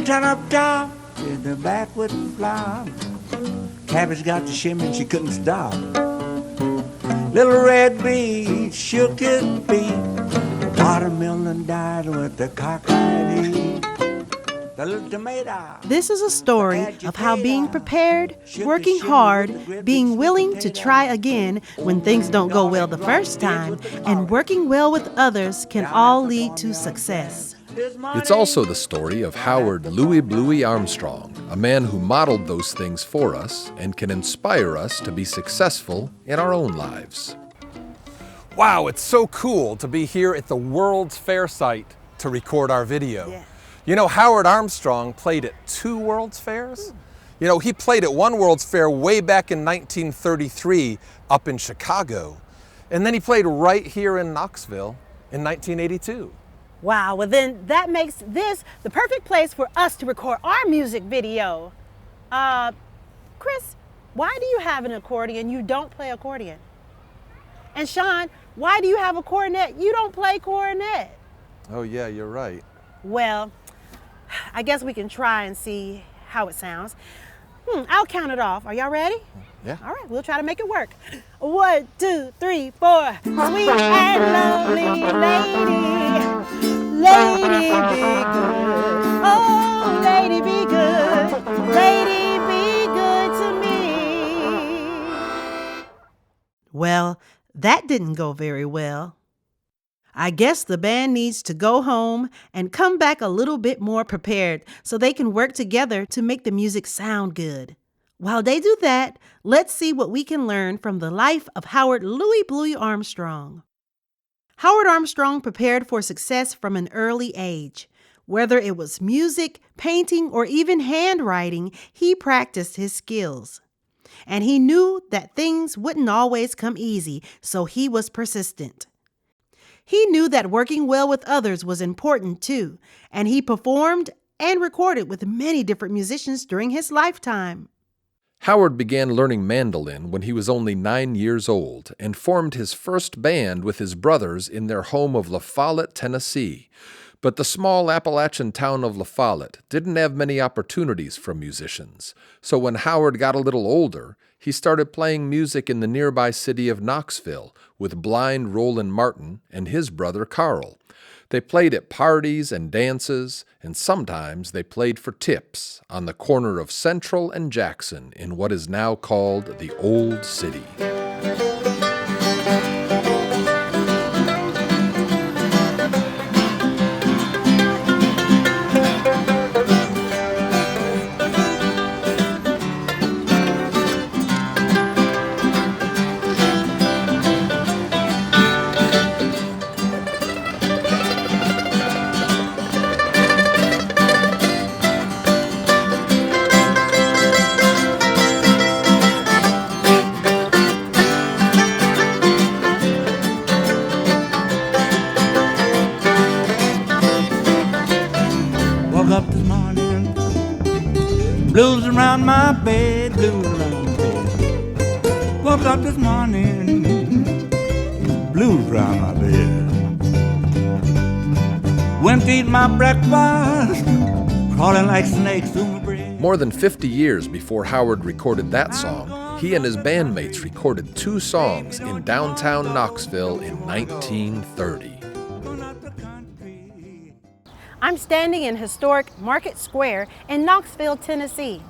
Turn up top in the backward flop. Cabbage got the shimmy and she couldn't stop. Little red bee shook his feet. Watermelon died with the cockeyed. The little tomato. This is a story of how being prepared, working hard, being willing to try again when things don't go well the first time, and working well with others can all lead to success. It's also the story of Howard Louie Bluie Armstrong, a man who modeled those things for us and can inspire us to be successful in our own lives. Wow, it's so cool to be here at the World's Fair site to record our video. Yeah. You know, Howard Armstrong played at 2 World's Fairs. You know, he played at one World's Fair way back in 1933 up in Chicago. And then he played right here in Knoxville in 1982. Wow, well then that makes this the perfect place for us to record our music video. Chris, why do you have an accordion? You don't play accordion. And Sean, why do you have a cornet? You don't play cornet. Oh yeah, you're right. Well, I guess we can try and see how it sounds. I'll count it off. Are y'all ready? Yeah. All right, we'll try to make it work. 1, 2, 3, 4. Sweet and lovely lady, lady be good. Oh, lady be good, lady be good to me. Well, that didn't go very well. I guess the band needs to go home and come back a little bit more prepared so they can work together to make the music sound good. While they do that, let's see what we can learn from the life of Howard Louie Bluie Armstrong. Howard Armstrong prepared for success from an early age. Whether it was music, painting, or even handwriting, he practiced his skills. And he knew that things wouldn't always come easy, so he was persistent. He knew that working well with others was important too, and he performed and recorded with many different musicians during his lifetime. Howard began learning mandolin when he was only 9 years old and formed his first band with his brothers in their home of LaFollette, Tennessee. But the small Appalachian town of LaFollette didn't have many opportunities for musicians, so when Howard got a little older, he started playing music in the nearby city of Knoxville with blind Roland Martin and his brother Carl. They played at parties and dances, and sometimes they played for tips on the corner of Central and Jackson in what is now called the Old City. Blues around my bed, blues around my bed. Woke up this morning, blues around my bed. Went to eat my breakfast, crawling like snakes through my bread. More than 50 years before Howard recorded that song, he and his bandmates recorded 2 songs in downtown Knoxville in 1930. I'm standing in historic Market Square in Knoxville, Tennessee.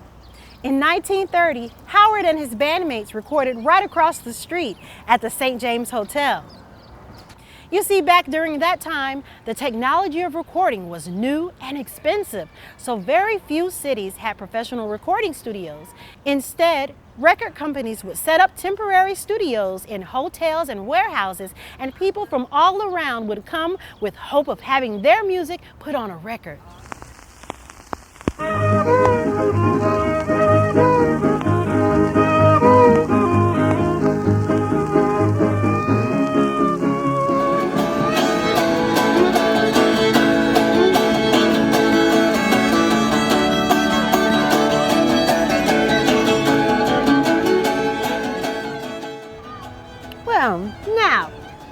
In 1930, Howard and his bandmates recorded right across the street at the St. James Hotel. You see, back during that time, the technology of recording was new and expensive, so very few cities had professional recording studios. Instead, record companies would set up temporary studios in hotels and warehouses, and people from all around would come with hope of having their music put on a record.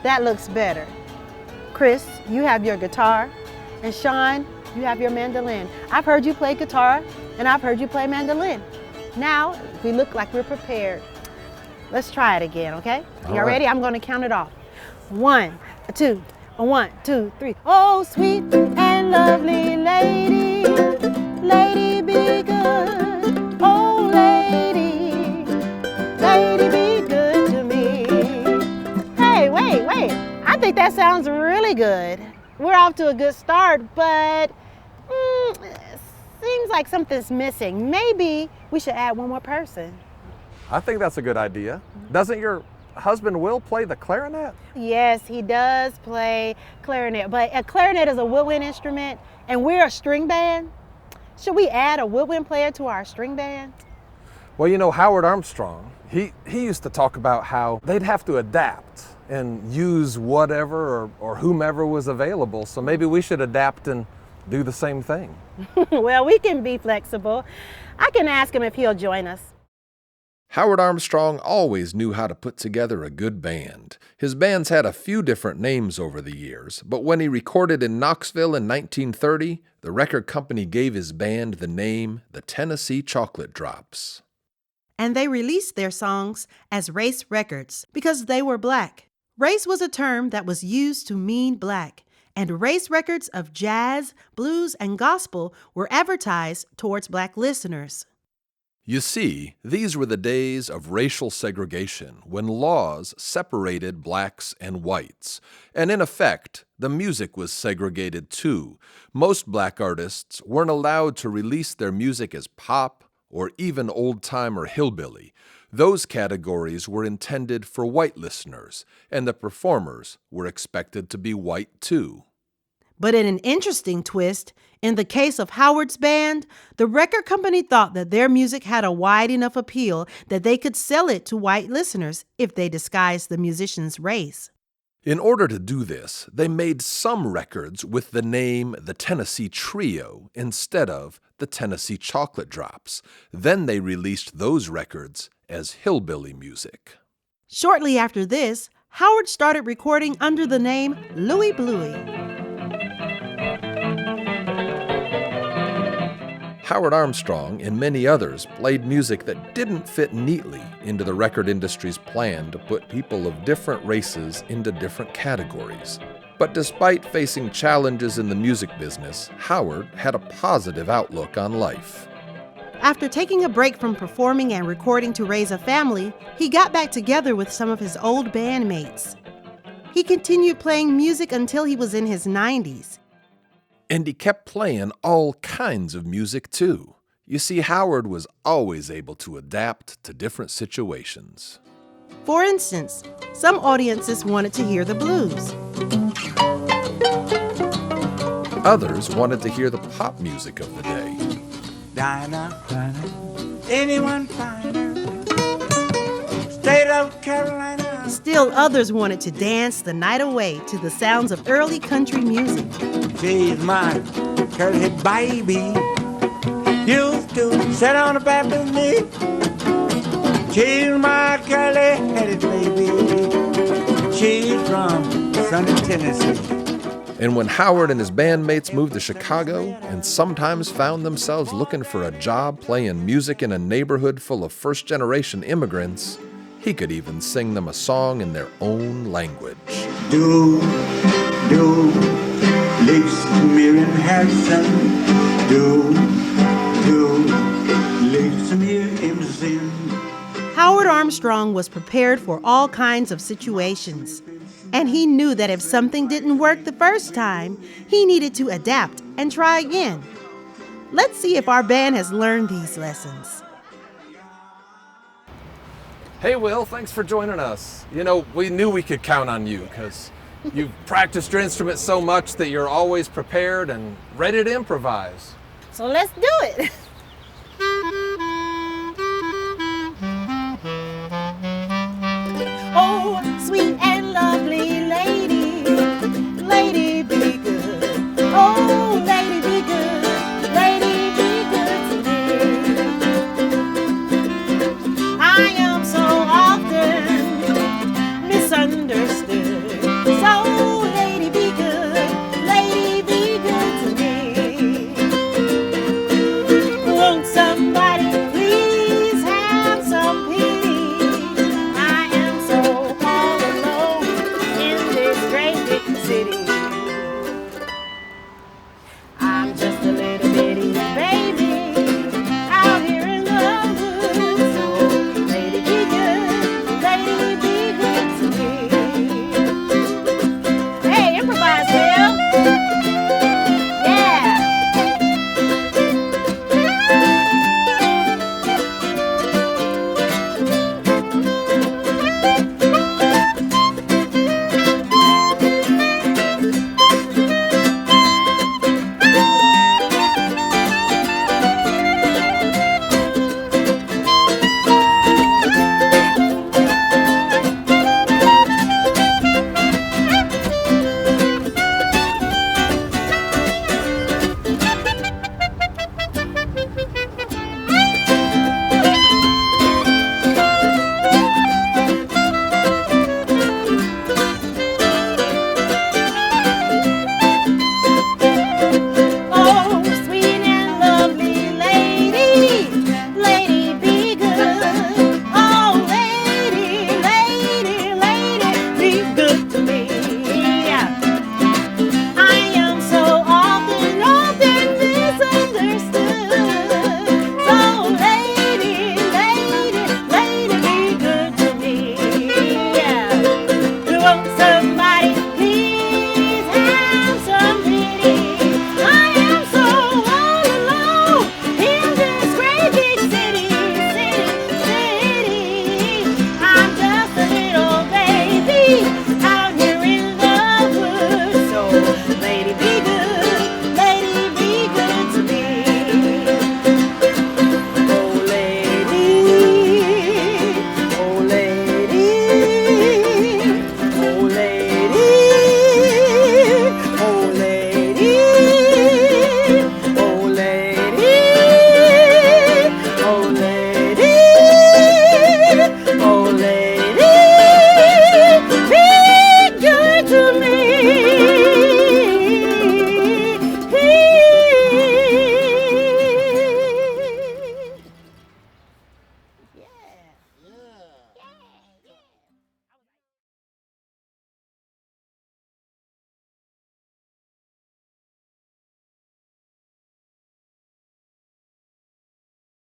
That looks better. Chris, you have your guitar, and Sean, you have your mandolin. I've heard you play guitar, and I've heard you play mandolin. Now, we look like we're prepared. Let's try it again, okay? Y'all ready? I'm gonna count it off. 1, 2, 1, 2, 3. Oh, sweet and lovely lady, lady be good. Oh, lady, lady be good to me. Hey, wait. I think that sounds really good. We're off to a good start, but seems like something's missing. Maybe we should add one more person. I think that's a good idea. Doesn't your husband Will play the clarinet? Yes, he does play clarinet, but a clarinet is a woodwind instrument, and we're a string band. Should we add a woodwind player to our string band? Well, you know, Howard Armstrong, he used to talk about how they'd have to adapt and use whatever or whomever was available. So maybe we should adapt and do the same thing. Well, we can be flexible. I can ask him if he'll join us. Howard Armstrong always knew how to put together a good band. His bands had a few different names over the years, but when he recorded in Knoxville in 1930, the record company gave his band the name the Tennessee Chocolate Drops. And they released their songs as race records because they were black. Race was a term that was used to mean black, and race records of jazz, blues, and gospel were advertised towards black listeners. You see, these were the days of racial segregation when laws separated blacks and whites. And in effect, the music was segregated too. Most black artists weren't allowed to release their music as pop or even old-time or hillbilly. Those categories were intended for white listeners, and the performers were expected to be white too. But in an interesting twist, in the case of Howard's band, the record company thought that their music had a wide enough appeal that they could sell it to white listeners if they disguised the musician's race. In order to do this, they made some records with the name the Tennessee Trio instead of the Tennessee Chocolate Drops. Then they released those records as hillbilly music. Shortly after this, Howard started recording under the name Louie Bluie. Howard Armstrong and many others played music that didn't fit neatly into the record industry's plan to put people of different races into different categories. But despite facing challenges in the music business, Howard had a positive outlook on life. After taking a break from performing and recording to raise a family, he got back together with some of his old bandmates. He continued playing music until he was in his 90s. And he kept playing all kinds of music too. You see, Howard was always able to adapt to different situations. For instance, some audiences wanted to hear the blues. Others wanted to hear the pop music of the day. Dinah, anyone finer? State of Carolina. Still others wanted to dance the night away to the sounds of early country music. She's my curly baby. Used to sit on the back of me. She's my curly-headed baby. She's from sunny Tennessee. And when Howard and his bandmates moved to Chicago and sometimes found themselves looking for a job playing music in a neighborhood full of first-generation immigrants, he could even sing them a song in their own language. Do, listen, Miriam Harrison. Do, listen, Miriam Zin. Howard Armstrong was prepared for all kinds of situations. And he knew that if something didn't work the first time, he needed to adapt and try again. Let's see if our band has learned these lessons. Hey, Will, thanks for joining us. You know, we knew we could count on you because you've practiced your instrument so much that you're always prepared and ready to improvise. So let's do it.